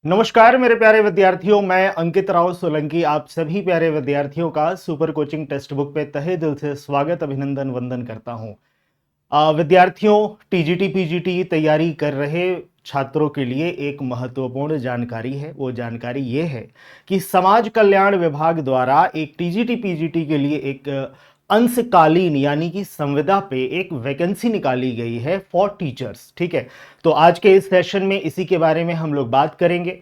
नमस्कार मेरे प्यारे विद्यार्थियों, मैं अंकित राव सोलंकी आप सभी प्यारे विद्यार्थियों का सुपर कोचिंग टेक्स्ट बुक पे तहे दिल से स्वागत, अभिनंदन, वंदन करता हूं। विद्यार्थियों, टीजीटी पीजीटी तैयारी कर रहे छात्रों के लिए एक महत्वपूर्ण जानकारी है। वो जानकारी ये है कि समाज कल्याण विभाग द्वारा एक टीजीटी पीजीटी के लिए एक अंशकालीन यानी कि संविदा पे एक वैकेंसी निकाली गई है फॉर टीचर्स। ठीक है, तो आज के इस सेशन में इसी के बारे में हम लोग बात करेंगे।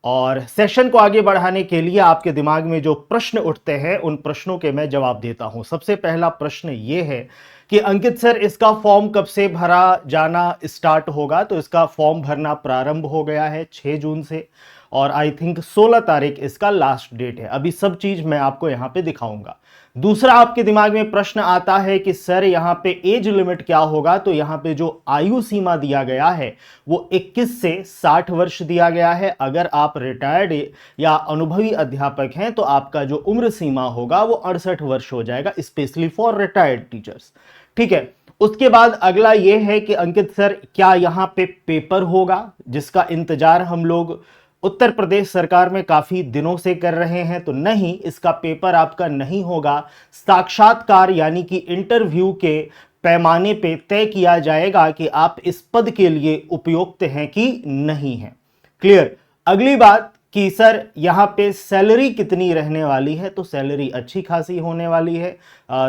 और सेशन को आगे बढ़ाने के लिए आपके दिमाग में जो प्रश्न उठते हैं उन प्रश्नों के मैं जवाब देता हूं। सबसे पहला प्रश्न यह है कि अंकित सर, इसका फॉर्म कब से भरा जाना स्टार्ट होगा? तो इसका फॉर्म भरना प्रारंभ हो गया है 6 जून से और आई थिंक 16 तारीख इसका लास्ट डेट है। अभी सब चीज मैं आपको यहां पे दिखाऊंगा। दूसरा आपके दिमाग में प्रश्न आता है कि सर यहां पे एज लिमिट क्या होगा? तो यहां पे जो आयु सीमा दिया गया है वो 21 से 60 वर्ष दिया गया है। अगर आप रिटायर्ड या अनुभवी अध्यापक हैं तो आपका जो उम्र सीमा होगा वो 68 वर्ष हो जाएगा, स्पेशली फॉर रिटायर्ड टीचर्स। ठीक है, उसके बाद अगला यह है कि अंकित सर, क्या यहां पे पेपर होगा, जिसका इंतजार हम लोग उत्तर प्रदेश सरकार में काफी दिनों से कर रहे हैं? तो नहीं, इसका पेपर आपका नहीं होगा। साक्षात्कार यानी कि इंटरव्यू के पैमाने पे तय किया जाएगा कि आप इस पद के लिए उपयुक्त हैं कि नहीं हैं। क्लियर। अगली बात कि सर यहां पे सैलरी कितनी रहने वाली है? तो सैलरी अच्छी खासी होने वाली है,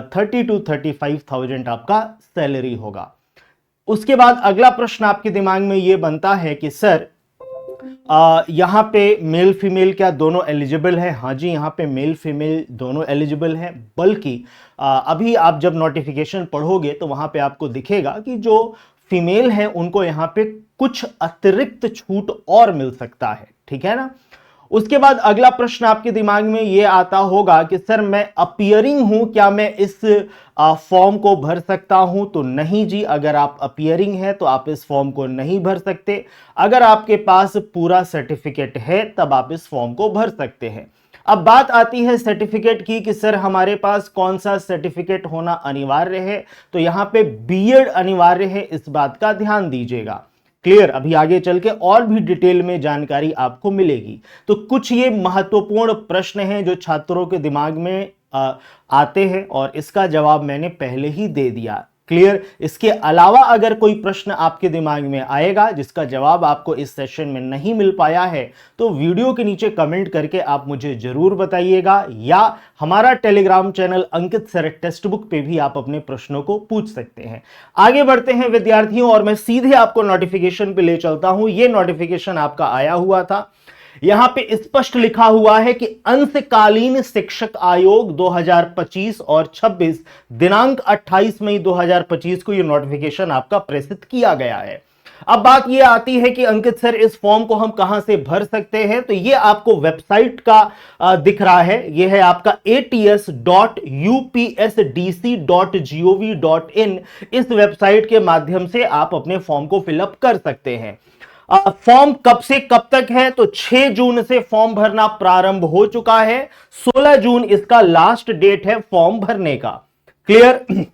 30 to 35,000 आपका सैलरी होगा। उसके बाद अगला प्रश्न आपके दिमाग में यह बनता है कि सर यहां पे मेल फीमेल क्या दोनों एलिजिबल है? हाँ जी, यहां पे मेल फीमेल दोनों एलिजिबल है। बल्कि अभी आप जब नोटिफिकेशन पढ़ोगे तो वहां पे आपको दिखेगा कि जो फीमेल है उनको यहां पे कुछ अतिरिक्त छूट और मिल सकता है। ठीक है ना। उसके बाद अगला प्रश्न आपके दिमाग में यह आता होगा कि सर मैं अपियरिंग हूं, क्या मैं इस फॉर्म को भर सकता हूं? तो नहीं जी, अगर आप अपियरिंग हैं तो आप इस फॉर्म को नहीं भर सकते। अगर आपके पास पूरा सर्टिफिकेट है तब आप इस फॉर्म को भर सकते हैं। अब बात आती है सर्टिफिकेट की कि सर हमारे पास कौन सा सर्टिफिकेट होना अनिवार्य है? तो यहां पे बीएड अनिवार्य है, इस बात का ध्यान दीजिएगा। क्लियर। अभी आगे चल के और भी डिटेल में जानकारी आपको मिलेगी। तो कुछ ये महत्वपूर्ण प्रश्न हैं जो छात्रों के दिमाग में आते हैं और इसका जवाब मैंने पहले ही दे दिया। क्लियर। इसके अलावा अगर कोई प्रश्न आपके दिमाग में आएगा जिसका जवाब आपको इस सेशन में नहीं मिल पाया है तो वीडियो के नीचे कमेंट करके आप मुझे जरूर बताइएगा, या हमारा टेलीग्राम चैनल अंकित सर टेक्स्ट बुक पे भी आप अपने प्रश्नों को पूछ सकते हैं। आगे बढ़ते हैं विद्यार्थियों और मैं सीधे आपको नोटिफिकेशन पे ले चलता हूं। यह नोटिफिकेशन आपका आया हुआ था। यहां पे स्पष्ट लिखा हुआ है कि अंशकालीन शिक्षक आयोग 2025 और 26 दिनांक 28 मई 2025 को यह नोटिफिकेशन आपका प्रेषित किया गया है। अब बात यह आती है कि अंकित सर इस फॉर्म को हम कहां से भर सकते हैं? तो यह आपको वेबसाइट का दिख रहा है। यह है आपका ats.upsdc.gov.in। इस वेबसाइट के माध्यम से आप अपने फॉर्म को फिलअप कर सकते हैं। फॉर्म कब से कब तक है? तो 6 जून से फॉर्म भरना प्रारंभ हो चुका है, 16 जून इसका लास्ट डेट है फॉर्म भरने का। क्लियर।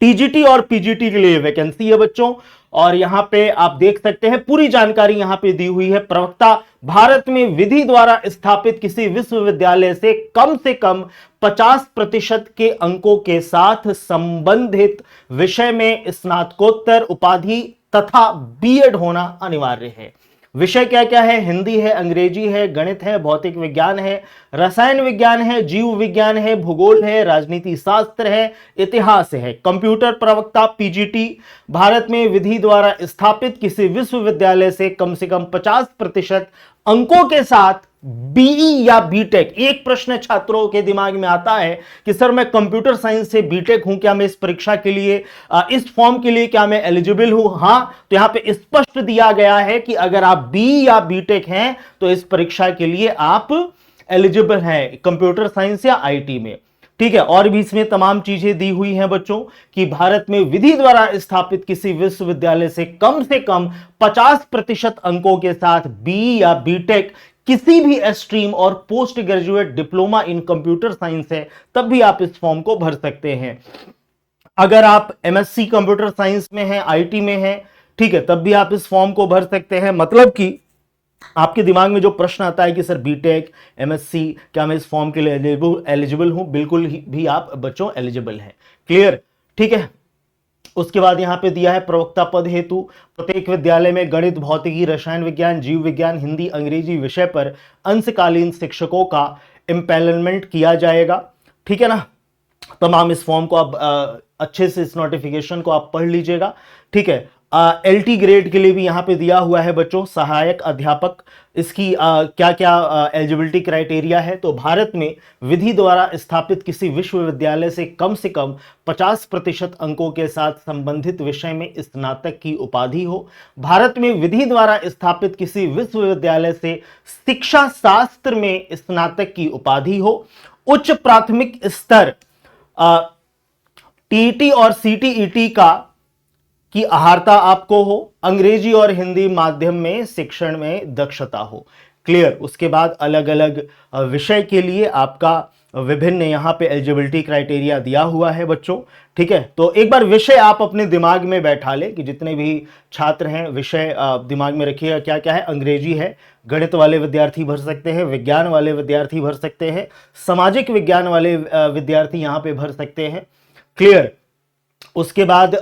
टीजीटी और पीजीटी के लिए वैकेंसी है बच्चों, और यहां पे आप देख सकते हैं पूरी जानकारी यहां पे दी हुई है। प्रवक्ता, भारत में विधि द्वारा स्थापित किसी विश्वविद्यालय से कम 50% के अंकों के साथ संबंधित विषय में स्नातकोत्तर उपाधि तथा बीएड होना अनिवार्य है। विषय क्या क्या है? हिंदी है, अंग्रेजी है, गणित है, भौतिक विज्ञान है, रसायन विज्ञान है, जीव विज्ञान है, भूगोल है, राजनीति शास्त्र है, इतिहास है। कंप्यूटर प्रवक्ता पीजीटी, भारत में विधि द्वारा स्थापित किसी विश्वविद्यालय से कम 50% अंकों के साथ बीई या बीटेक। एक प्रश्न छात्रों के दिमाग में आता है कि सर मैं कंप्यूटर साइंस से बीटेक हूं, क्या मैं इस परीक्षा के लिए इस फॉर्म के लिए क्या मैं एलिजिबल हूं? हां, तो यहां पे स्पष्ट दिया गया है कि अगर आप बी या बीटेक हैं तो इस परीक्षा के लिए आप एलिजिबल हैं, कंप्यूटर साइंस या आईटी में। ठीक है, और भी इसमें तमाम चीजें दी हुई हैं बच्चों कि भारत में विधि द्वारा स्थापित किसी विश्वविद्यालय से कम 50% अंकों के साथ बी या बीटेक किसी भी स्ट्रीम और post graduate diploma in computer science है, तब भी आप इस फॉर्म को भर सकते हैं। अगर आप एमएससी कंप्यूटर साइंस में हैं, आईटी में हैं, ठीक है, तब भी आप इस फॉर्म को भर सकते हैं। मतलब कि आपके दिमाग में जो प्रश्न आता है कि सर बीटेक एमएससी क्या मैं इस फॉर्म के लिए एलिजिबल हूं, बिल्कुल भी आप बच्चों एलिजिबल हैं। क्लियर, ठीक है। उसके बाद यहां पे दिया है प्रवक्ता पद हेतु प्रत्येक विद्यालय में गणित, भौतिकी, रसायन विज्ञान, जीव विज्ञान, हिंदी, अंग्रेजी विषय पर अंशकालीन शिक्षकों का एम्पैनलमेंट किया जाएगा। ठीक है ना। तमाम इस फॉर्म को आप अच्छे से इस नोटिफिकेशन को आप पढ़ लीजिएगा। ठीक है। एलटी ग्रेड के लिए भी यहां पे दिया हुआ है बच्चों, सहायक अध्यापक, इसकी क्या क्या एलिजिबिलिटी क्राइटेरिया है। तो भारत में विधि द्वारा स्थापित किसी विश्वविद्यालय से कम 50% अंकों के साथ संबंधित विषय में स्नातक की उपाधि हो। भारत में विधि द्वारा स्थापित किसी विश्वविद्यालय से शिक्षा शास्त्र में स्नातक की उपाधि हो। उच्च प्राथमिक स्तर टीईटी और सीटीईटी का की आहारता आपको हो। अंग्रेजी और हिंदी माध्यम में शिक्षण में दक्षता हो। क्लियर। उसके बाद अलग अलग विषय के लिए आपका विभिन्न यहां पे एलिजिबिलिटी क्राइटेरिया दिया हुआ है बच्चों। ठीक है। तो एक बार विषय आप अपने दिमाग में बैठा ले कि जितने भी छात्र हैं विषय दिमाग में रखिएगा क्या क्या है। अंग्रेजी है, गणित वाले विद्यार्थी भर सकते हैं, विज्ञान वाले विद्यार्थी भर सकते हैं, सामाजिक विज्ञान वाले विद्यार्थी यहां पे भर सकते हैं। क्लियर। उसके बाद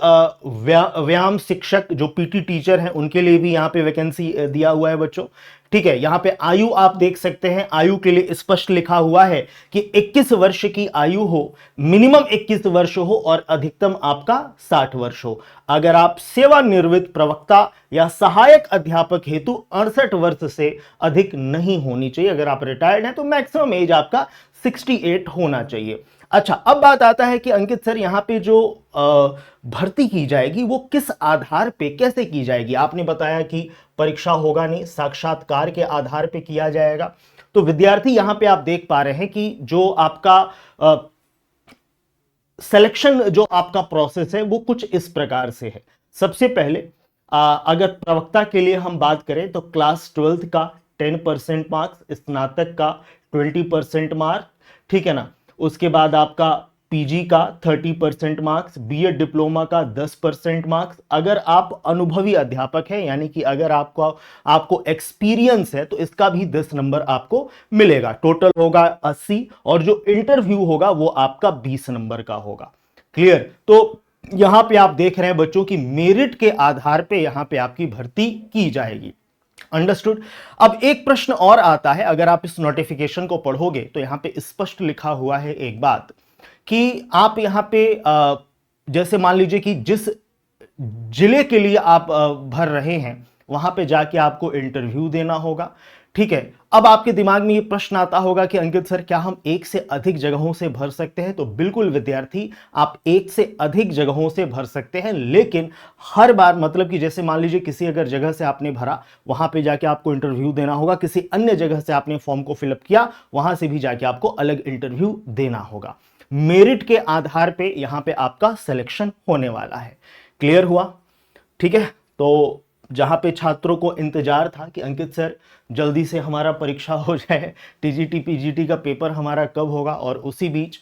व्यायाम शिक्षक जो पीटी टीचर हैं उनके लिए भी यहां पे वैकेंसी दिया हुआ है बच्चों। ठीक है। यहां पे आयु आप देख सकते हैं, आयु के लिए स्पष्ट लिखा हुआ है कि 21 वर्ष की आयु हो, मिनिमम 21 वर्ष हो और अधिकतम आपका 60 वर्ष हो। अगर आप सेवानिवृत्त प्रवक्ता या सहायक अध्यापक हेतु 68 वर्ष से अधिक नहीं होनी चाहिए। अगर आप रिटायर्ड हैं तो मैक्सिमम एज आपका 68 होना चाहिए। अच्छा, अब बात आता है कि अंकित सर यहां पे जो भर्ती की जाएगी वो किस आधार पे कैसे की जाएगी। आपने बताया कि परीक्षा होगा नहीं, साक्षात्कार के आधार पे किया जाएगा। तो विद्यार्थी यहां पे आप देख पा रहे हैं कि जो आपका सिलेक्शन जो आपका प्रोसेस है वो कुछ इस प्रकार से है। सबसे पहले अगर प्रवक्ता के लिए हम बात करें तो क्लास 12th का 10% मार्क्स, स्नातक का 20% मार्क्स। ठीक है ना। उसके बाद आपका पीजी का 30% मार्क्स, बीएड डिप्लोमा का 10% मार्क्स। अगर आप अनुभवी अध्यापक हैं यानी कि अगर आपको एक्सपीरियंस है तो इसका भी 10 नंबर आपको मिलेगा। टोटल होगा 80 और जो इंटरव्यू होगा वो आपका 20 नंबर का होगा। क्लियर। तो यहां पे आप देख रहे हैं बच्चों की मेरिट के आधार पे यहां पे आपकी भर्ती की जाएगी। अंडरस्टूड। अब एक प्रश्न और आता है, अगर आप इस नोटिफिकेशन को पढ़ोगे तो यहां पे स्पष्ट लिखा हुआ है एक बात कि आप यहां पे जैसे मान लीजिए कि जिस जिले के लिए आप भर रहे हैं वहां पे जाके आपको इंटरव्यू देना होगा। ठीक है। अब आपके दिमाग में ये प्रश्न आता होगा कि अंकित सर क्या हम एक से अधिक जगहों से भर सकते हैं। तो बिल्कुल विद्यार्थी, आप एक से अधिक जगहों से भर सकते हैं, लेकिन हर बार मतलब कि जैसे मान लीजिए किसी अगर जगह से आपने भरा वहां पे जाके आपको इंटरव्यू देना होगा, किसी अन्य जगह से आपने फॉर्म को फिलअप किया वहां से भी जाके आपको अलग इंटरव्यू देना होगा। मेरिट के आधार पे यहां पे आपका सिलेक्शन होने वाला है। क्लियर हुआ। ठीक है। तो जहां पे छात्रों को इंतजार था कि अंकित सर जल्दी से हमारा परीक्षा हो जाए, टीजीटी पीजीटी का पेपर हमारा कब होगा, और उसी बीच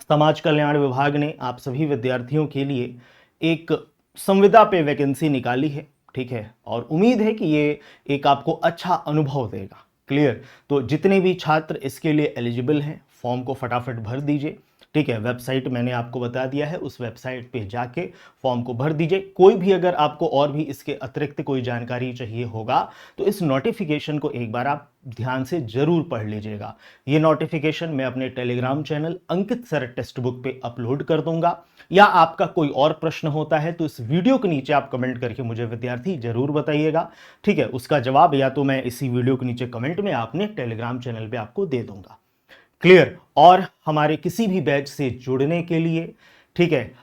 समाज कल्याण विभाग ने आप सभी विद्यार्थियों के लिए एक संविदा पे वैकेंसी निकाली है। ठीक है। और उम्मीद है कि ये एक आपको अच्छा अनुभव देगा। क्लियर। तो जितने भी छात्र इसके लिए एलिजिबल हैं फॉर्म को फटाफट भर दीजिए। ठीक है। वेबसाइट मैंने आपको बता दिया है, उस वेबसाइट पे जाके फॉर्म को भर दीजिए। कोई भी अगर आपको और भी इसके अतिरिक्त कोई जानकारी चाहिए होगा तो इस नोटिफिकेशन को एक बार आप ध्यान से जरूर पढ़ लीजिएगा। ये नोटिफिकेशन मैं अपने टेलीग्राम चैनल अंकित सर टेक्स्ट बुक पे अपलोड कर दूंगा। या आपका कोई और प्रश्न होता है तो इस वीडियो के नीचे आप कमेंट करके मुझे विद्यार्थी जरूर बताइएगा। ठीक है। उसका जवाब या तो मैं इसी वीडियो के नीचे कमेंट में आपने टेलीग्राम चैनल पे आपको दे दूंगा। क्लियर। और हमारे किसी भी बैच से जुड़ने के लिए, ठीक है,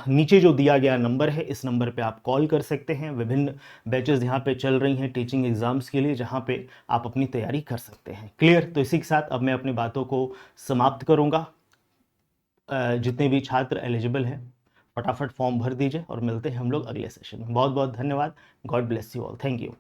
नीचे जो दिया गया नंबर है इस नंबर पे आप कॉल कर सकते हैं। विभिन्न बैचेस यहाँ पे चल रही हैं टीचिंग एग्जाम्स के लिए, जहाँ पे आप अपनी तैयारी कर सकते हैं। क्लियर। तो इसी के साथ अब मैं अपनी बातों को समाप्त करूँगा। जितने भी छात्र एलिजिबल हैं फटाफट फॉर्म भर दीजिए और मिलते हैं हम लोग अगले सेशन में। बहुत बहुत धन्यवाद। God bless you all. Thank you.